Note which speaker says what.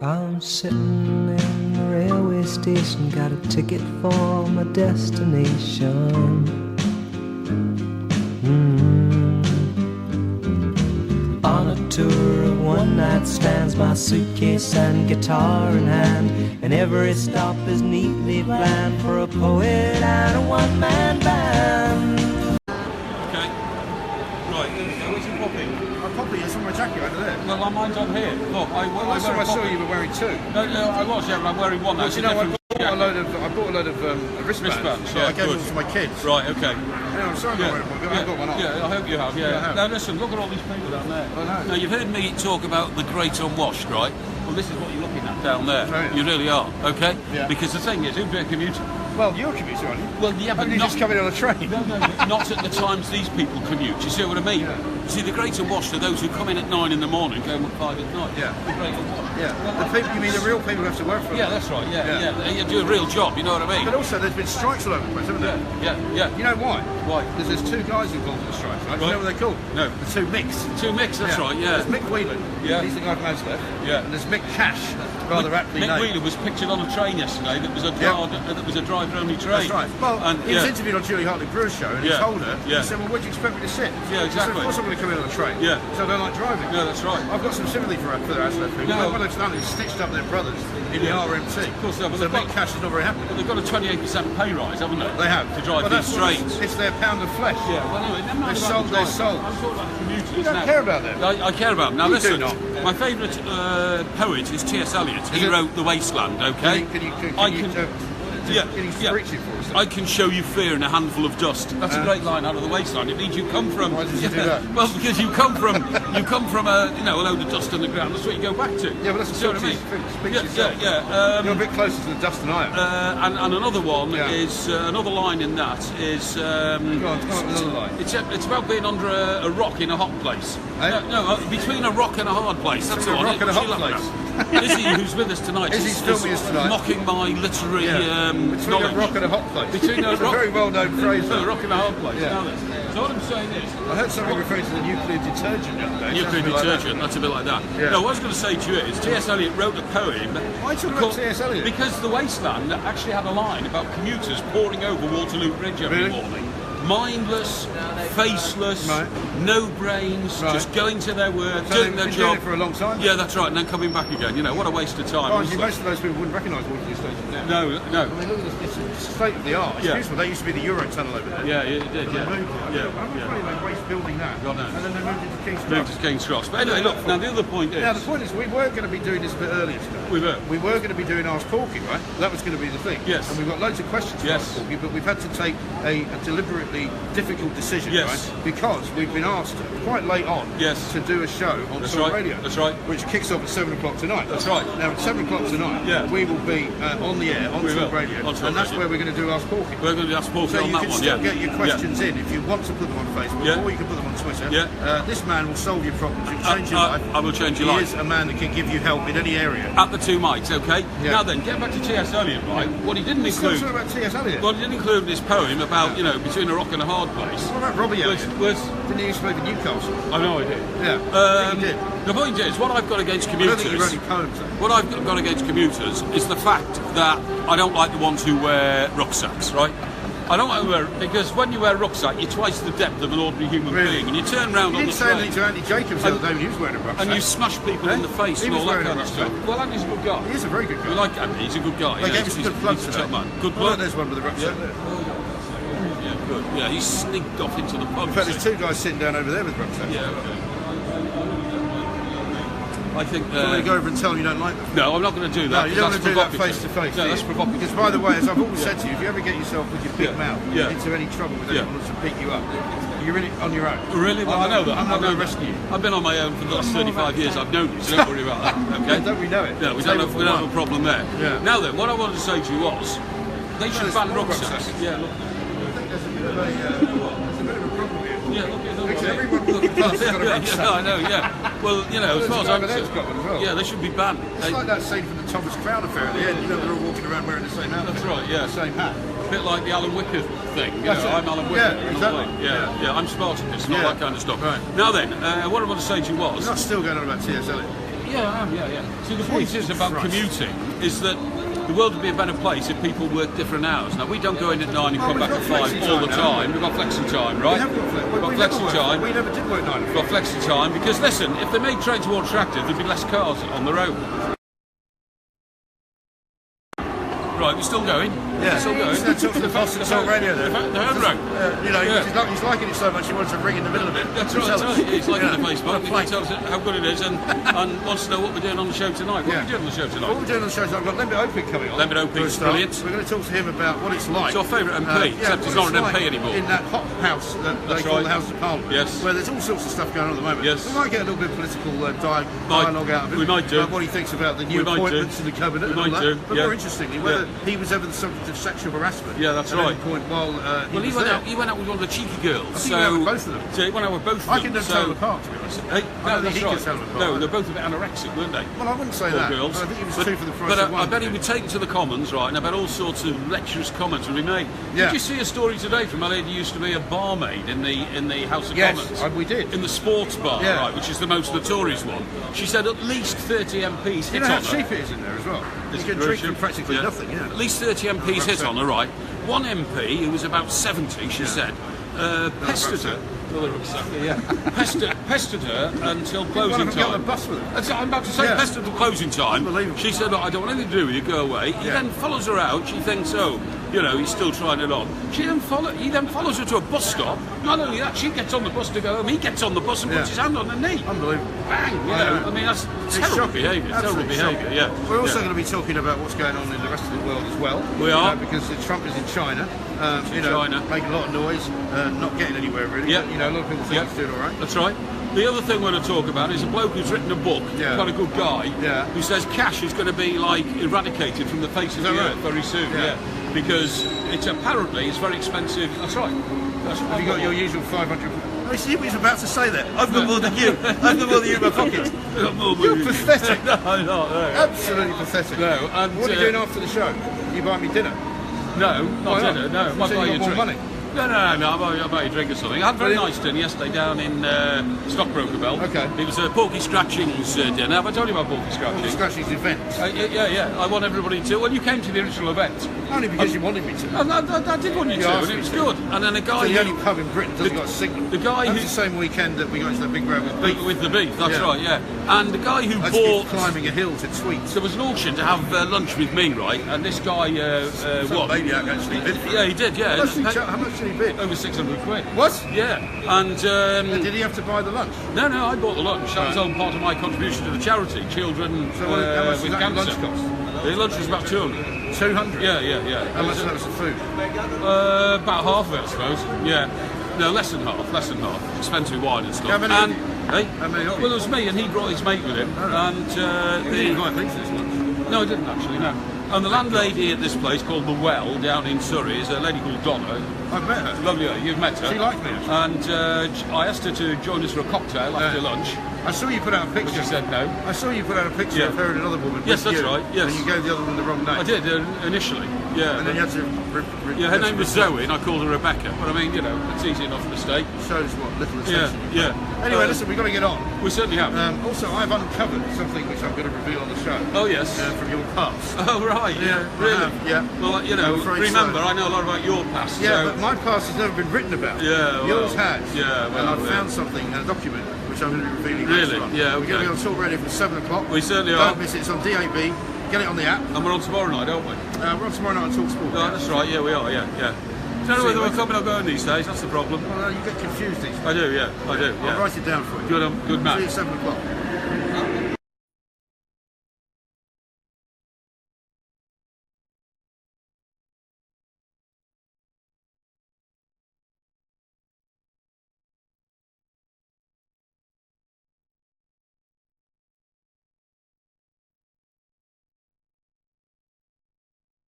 Speaker 1: I'm sitting in the railway station, got a ticket for my destination. On a tour of one-night stands, my suitcase and guitar in hand, and every stop is neatly planned for a poet and a one-man band.
Speaker 2: Okay. Right, where's your poppy?
Speaker 3: My poppy is on my jacket over there.
Speaker 2: Well, mine's on here. Look,
Speaker 3: Last time I saw you were wearing two.
Speaker 2: No, I was, yeah, but I'm wearing one.
Speaker 3: Well, you know, I bought a load of wristbands. So I gave them to my kids.
Speaker 2: Right, okay.
Speaker 3: Yeah, I'm sorry I'm not wearing one, but I've got one on.
Speaker 2: Yeah, I hope you have, yeah. Now listen, look at all these people down there.
Speaker 3: I know.
Speaker 2: Now, you've heard me talk about the Great Unwashed, right? Well, this is what you're looking at down there.
Speaker 3: Right.
Speaker 2: You really are, okay?
Speaker 3: Yeah.
Speaker 2: Because the thing is, who's a commuter?
Speaker 3: Well, you're a commuter, aren't you?
Speaker 2: Well, yeah, but
Speaker 3: you just coming on a train.
Speaker 2: No, not at the times these people commute. You see what I mean?
Speaker 3: Yeah.
Speaker 2: You see, the Great Unwashed are those who come in at 9 in the morning and go home at 5 at night.
Speaker 3: Yeah.
Speaker 2: The Great Unwashed.
Speaker 3: Yeah. The people, you mean the real people who have to work for them?
Speaker 2: Yeah, that's right, yeah. They do a real job, you know what I mean?
Speaker 3: But also, there's been strikes all over the place, haven't there?
Speaker 2: Yeah.
Speaker 3: You know why?
Speaker 2: Why?
Speaker 3: Because there's two guys involved in the strikes, right? Do you know what they're called?
Speaker 2: No.
Speaker 3: The two Micks.
Speaker 2: Two Micks, that's right, yeah.
Speaker 3: There's Mick Whelan.
Speaker 2: Yeah.
Speaker 3: He's the guy from Asleff.
Speaker 2: Yeah.
Speaker 3: And there's Mick Cash, rather aptly
Speaker 2: Mick
Speaker 3: named.
Speaker 2: Whelan was pictured on a train yesterday that was a driver-only train.
Speaker 3: That's right. Well, he was interviewed on Julie Hartley Brewer's show, and he told her, he said, well, where do you expect me to sit?
Speaker 2: Yeah, exactly.
Speaker 3: He said, of course I'm going to come in on a train.
Speaker 2: Yeah.
Speaker 3: So I don't like driving.
Speaker 2: No, that's right.
Speaker 3: I've got some sympathy for Asleff people.
Speaker 2: No.
Speaker 3: One of those families stitched up their brothers in the RMT.
Speaker 2: Of course, no, but
Speaker 3: so Mick Cash is not very happy.
Speaker 2: But they've got a 28% pay rise, haven't they?
Speaker 3: They have.
Speaker 2: To drive these trains.
Speaker 3: It's their pound of flesh.
Speaker 2: Yeah, well, anyway,
Speaker 3: They're sold their souls.
Speaker 2: I'm talking about the commuters.
Speaker 3: You don't care about them.
Speaker 2: I care about them. Now,
Speaker 3: You
Speaker 2: listen,
Speaker 3: do not.
Speaker 2: my favourite poet is T.S. Eliot. He wrote The Wasteland, okay?
Speaker 3: Can you preach it for us?
Speaker 2: I can show you fear in a handful of dust. That's a great line out of The Wasteland. It means you come from.
Speaker 3: Why did you do that?
Speaker 2: Well, because you come from a load of dust on the ground. That's what you go back to.
Speaker 3: Yeah, but that's what I mean. Speak to yourself. You're a bit closer to the dust than I am.
Speaker 2: And another one is another line in that is.
Speaker 3: Go on, come up with another line.
Speaker 2: It's about being under a rock in a hot place.
Speaker 3: Eh?
Speaker 2: No, between a rock and a hard place. That's the one.
Speaker 3: A rock and a hot place.
Speaker 2: Izzy, who's with us tonight,
Speaker 3: Izzy's filming us tonight.
Speaker 2: mocking my literary
Speaker 3: Between
Speaker 2: knowledge.
Speaker 3: a rock and a hot place.
Speaker 2: Between a
Speaker 3: it's
Speaker 2: rock,
Speaker 3: a very well-known phrase.
Speaker 2: A rock and a hard place.
Speaker 3: Yeah.
Speaker 2: So what I'm saying is,
Speaker 3: I heard somebody referring to the nuclear detergent the other day.
Speaker 2: nuclear detergent. That's a bit like that.
Speaker 3: Yeah.
Speaker 2: No, what I was going to say to you is, T.S. Eliot wrote a poem.
Speaker 3: Why are you talking about T.S. Eliot?
Speaker 2: Because The Wasteland actually had a line about commuters pouring over Waterloo Bridge every morning. Mindless, faceless, no brains, just going to their work, doing their job.
Speaker 3: Doing it for a long time?
Speaker 2: Yeah, that's right, and then coming back again. You know, what a waste of time.
Speaker 3: Most of those people wouldn't recognise Waterloo Station now.
Speaker 2: No.
Speaker 3: I mean, look at this. It's state of the art. It's beautiful. That used to be the Eurotunnel over there.
Speaker 2: Yeah, it did,
Speaker 3: They moved it. I'm afraid they waste building that.
Speaker 2: God, no.
Speaker 3: And then they moved it to King's Cross.
Speaker 2: Moved to King's Cross. But anyway, look, now the other point is...
Speaker 3: Now, the point is, we were going to be doing this a bit earlier today.
Speaker 2: We were.
Speaker 3: We were going to be doing Ask Porky, right? That was going to be the thing.
Speaker 2: Yes.
Speaker 3: And we've got loads of questions to ask Porky, but we've had to take a deliberately difficult decision, right? Because we've been asked quite late on to do a show on TalkRADIO.
Speaker 2: That's right.
Speaker 3: Which kicks off at 7 o'clock tonight.
Speaker 2: That's right.
Speaker 3: Now, at 7 o'clock tonight, we will be on the air, on TalkRADIO, and that's where we're going to do Ask Porky.
Speaker 2: We're going to do Ask Porky on that one,
Speaker 3: So you can still get your questions in if you want to put them on Facebook, or you can put them on Twitter. This man will solve your problems. He'll change your life.
Speaker 2: I will change your life.
Speaker 3: He is a man that can give you help in any area.
Speaker 2: At the two mics, okay? Now then, get back to T.S. Eliot, right? What he didn't include...
Speaker 3: Still talking about T.S. Eliot?
Speaker 2: What he didn't include in his poem about, between a rock and a hard place...
Speaker 3: What about Robbie Elliot? Didn't he used to play for Newcastle?
Speaker 2: I know I did.
Speaker 3: Yeah, he did.
Speaker 2: The point is, what I've got against commuters...
Speaker 3: I don't think you wrote any poems, though.
Speaker 2: What I've got against commuters is the fact that I don't like the ones who wear rucksacks, right? I don't like to wear, because when you wear a rucksack, you're twice the depth of an ordinary human being, and you turn around on the train.
Speaker 3: You didn't say anything to Andy Jacobs the other day when he was wearing a rucksack.
Speaker 2: And you smash people in the face and all that kind of stuff. Well, Andy's a good guy.
Speaker 3: He is a very good guy.
Speaker 2: We like Andy, he's a good guy.
Speaker 3: They gave us good plugs today.
Speaker 2: Good plug.
Speaker 3: There's one with a rucksack there.
Speaker 2: Yeah, good. Yeah, he's sneaked off into the pub.
Speaker 3: In fact, there's two guys sitting down over there with rucksacks.
Speaker 2: Yeah, okay. I think...
Speaker 3: You want to go over and tell them you don't like them?
Speaker 2: No, I'm not going to do that.
Speaker 3: No, you don't want to do that face to face.
Speaker 2: No, that's provocative.
Speaker 3: Because, by the way, as I've always said to you, if you ever get yourself with your big mouth into any trouble with anyone who wants to beat you up, you're in it on your own.
Speaker 2: Really? Well, I know that.
Speaker 3: I'm not going to rescue you.
Speaker 2: I've been on my own for the last 35 years. I've known you, so don't worry about that. Okay?
Speaker 3: Don't we know it?
Speaker 2: Yeah, we don't have a problem there.
Speaker 3: Yeah.
Speaker 2: Now then, what I wanted to say to you was, they should ban rucksacks. Yeah, look.
Speaker 3: I think there's a bit of a problem here.
Speaker 2: Yeah, look at
Speaker 3: everyone walking past has got a rucksack.
Speaker 2: Yeah, I know, yeah. Well, as far as I'm concerned,
Speaker 3: yeah,
Speaker 2: they should be banned.
Speaker 3: It's like that scene from the Thomas Crown affair at the end. They're all walking around wearing the same outfit.
Speaker 2: That's right, yeah.
Speaker 3: The same hat.
Speaker 2: A bit like the Alan Wicker thing. I'm Alan Wicker.
Speaker 3: Yeah, exactly.
Speaker 2: Yeah, I'm Spartacus, and all that kind of stuff.
Speaker 3: Right.
Speaker 2: Now then, what I want to say to you was...
Speaker 3: You're not still going on about T.S. Eliot.
Speaker 2: Yeah, I am. Yeah. See, the point is about commuting is that the world would be a better place if people work different hours. Now, we don't go in at 9 and come back at 5 all the time. We've got flexi time, right?
Speaker 3: We've got flexi time. We never did work 9 to 5.
Speaker 2: We've got flexi time because, listen, if they made trains more attractive, there'd be less cars on the road. Right, we're still going.
Speaker 3: Yeah,
Speaker 2: still going.
Speaker 3: He's going to talk to the boss at TalkRADIO there.
Speaker 2: The home road.
Speaker 3: He's liking it so much he wants to ring in the middle of it.
Speaker 2: That's right. He's liking the Facebook. He tells us how good it is and wants to know what we're doing on the show tonight. What are we doing on the show tonight?
Speaker 3: What we're doing on the show tonight, we've got Lembit Opie coming on.
Speaker 2: Lembit Opie is brilliant.
Speaker 3: We're going to talk to him about what it's like.
Speaker 2: It's our favourite MP, except he's not an MP anymore.
Speaker 3: In that hot house that they call the House of Parliament.
Speaker 2: Yes.
Speaker 3: Where there's all sorts of stuff going on at the moment.
Speaker 2: Yes.
Speaker 3: We might get a little bit of political dialogue out of him.
Speaker 2: We might do.
Speaker 3: What he thinks about the new appointments in the cabinet and all that. But more interestingly, whether he was ever the subject of sexual harassment.
Speaker 2: Yeah, that's right.
Speaker 3: Point while
Speaker 2: he went out with one of the cheeky girls.
Speaker 3: I think he went out with both of them.
Speaker 2: So he went out with both of them.
Speaker 3: I can never tell them apart, to be honest.
Speaker 2: No, that's right. No, they're both a bit anorexic, weren't they?
Speaker 3: Well, I wouldn't say that. Girls. I think he was two for the price of one.
Speaker 2: I bet he'd be taken to the Commons, right, and I bet all sorts of lecherous comments would be made.
Speaker 3: Yeah.
Speaker 2: Did you see a story today from a lady who used to be a barmaid in the House of Commons?
Speaker 3: Yes, we did.
Speaker 2: In the sports bar, right, which is the most notorious one. She said at least 30 MPs hit on her.
Speaker 3: You know how cheap it is in there as well? You can drink for practically nothing, yeah.
Speaker 2: At least 30 MPs hit on her, right? One MP, who was about 70, she said, pestered her. Pestered her until closing time.
Speaker 3: On the bus with her.
Speaker 2: I'm about to say, pestered until closing time. She said, I don't want anything to do with you, go away. He then follows her out. She thinks, he's still trying it on. He then follows her to a bus stop. Not only that, she gets on the bus to go home. He gets on the bus and puts his hand on her knee.
Speaker 3: Unbelievable.
Speaker 2: Bang! I mean, that's terrible behaviour. Terrible behaviour, yeah.
Speaker 3: We're also going to be talking about what's going on in the rest of the world as well.
Speaker 2: We are.
Speaker 3: Because Trump is in China.
Speaker 2: China.
Speaker 3: Making a lot of noise, not getting anywhere really.
Speaker 2: Yeah.
Speaker 3: But, a lot of people think he's doing all right.
Speaker 2: That's right. The other thing we're going to talk about is a bloke who's written a book, quite a good guy, who says cash is going to be eradicated from the face of the earth very soon. Because it's very expensive. That's right.
Speaker 3: Have you got your usual 500? I see what he's about to say there. I've got more than you. I've got more than you in my pocket. You're pathetic.
Speaker 2: No, no.
Speaker 3: Absolutely pathetic.
Speaker 2: No. And
Speaker 3: what are you doing after the show? You buy me dinner?
Speaker 2: No, not dinner. No,
Speaker 3: I buy you more money.
Speaker 2: No, I'll buy you a drink or something. I had a very nice dinner yesterday down in Stockbroker Bell.
Speaker 3: Okay.
Speaker 2: It was a Porky Scratchings dinner. Have I told you about Porky Scratchings?
Speaker 3: Porky Scratchings event?
Speaker 2: Yeah. I want everybody to. Well, you came to the original event.
Speaker 3: Only because you wanted me to.
Speaker 2: I did want you to, and it was good. And then a guy.
Speaker 3: So the only pub in Britain doesn't got a signal.
Speaker 2: The guy
Speaker 3: who's the same weekend that we got into the big row with beef.
Speaker 2: With the beef, that's right, yeah. And the guy who bought
Speaker 3: climbing a hill to tweet.
Speaker 2: There was an auction to have lunch with me, right? And this guy what?
Speaker 3: Maniac actually bid.
Speaker 2: Yeah, he did. Yeah.
Speaker 3: How much did he bid?
Speaker 2: Over 600 quid.
Speaker 3: What?
Speaker 2: Yeah. And
Speaker 3: did he have to buy the lunch?
Speaker 2: No, I bought the lunch. That was all part of my contribution to the charity, children
Speaker 3: how much
Speaker 2: with
Speaker 3: that
Speaker 2: cancer.
Speaker 3: Lunch cost?
Speaker 2: The lunch was about 200.
Speaker 3: 200?
Speaker 2: Yeah.
Speaker 3: How much was the food?
Speaker 2: About half of it, I suppose. Yeah. No, less than half. Expensive wine and stuff.
Speaker 3: How many?
Speaker 2: How many? Well, it was me, and he brought his mate with him. And
Speaker 3: he didn't invite me to this lunch.
Speaker 2: No, I didn't actually. No. And the landlady at this place called The Well down in Surrey is a lady called Donna.
Speaker 3: I've met her.
Speaker 2: Lovely, you've met her.
Speaker 3: She liked me.
Speaker 2: And I asked her to join us for a cocktail after lunch.
Speaker 3: I saw you put out a picture.
Speaker 2: But she said no.
Speaker 3: I saw you put out a picture of her and another woman.
Speaker 2: Yes, that's right. Yes.
Speaker 3: And you gave the other woman the wrong name.
Speaker 2: I did initially. Yeah.
Speaker 3: And then you had to.
Speaker 2: Her name was Zoe, and I called her Rebecca. But I mean, it's easy enough mistake.
Speaker 3: Shows what little attention.
Speaker 2: Yeah.
Speaker 3: Anyway, listen, we've got to get on.
Speaker 2: We certainly have.
Speaker 3: Also, I've uncovered something which I'm going to reveal on the show.
Speaker 2: Oh yes.
Speaker 3: From your past.
Speaker 2: Oh right. Yeah. Really?
Speaker 3: Yeah.
Speaker 2: Well, remember, I know a lot about your past.
Speaker 3: Yeah, but my past has never been written about.
Speaker 2: Yeah. Well,
Speaker 3: yours has.
Speaker 2: Yeah. Well,
Speaker 3: and I've found something in a document which I'm going to be revealing
Speaker 2: later
Speaker 3: on.
Speaker 2: Yeah.
Speaker 3: We're going to be on TalkRADIO from 7 o'clock.
Speaker 2: We certainly are.
Speaker 3: Don't miss it. It's on DAB. Get it on the app.
Speaker 2: And we're on tomorrow night, aren't we?
Speaker 3: We're on tomorrow night on TalkSPORT.
Speaker 2: Oh, that's right. Yeah, we are. Yeah. Don't know whether we're coming or going these days. That's the problem.
Speaker 3: Well, you get confused these days.
Speaker 2: I do. Yeah.
Speaker 3: I'll write it down for you.
Speaker 2: Good man.
Speaker 3: See you at 7 o'clock.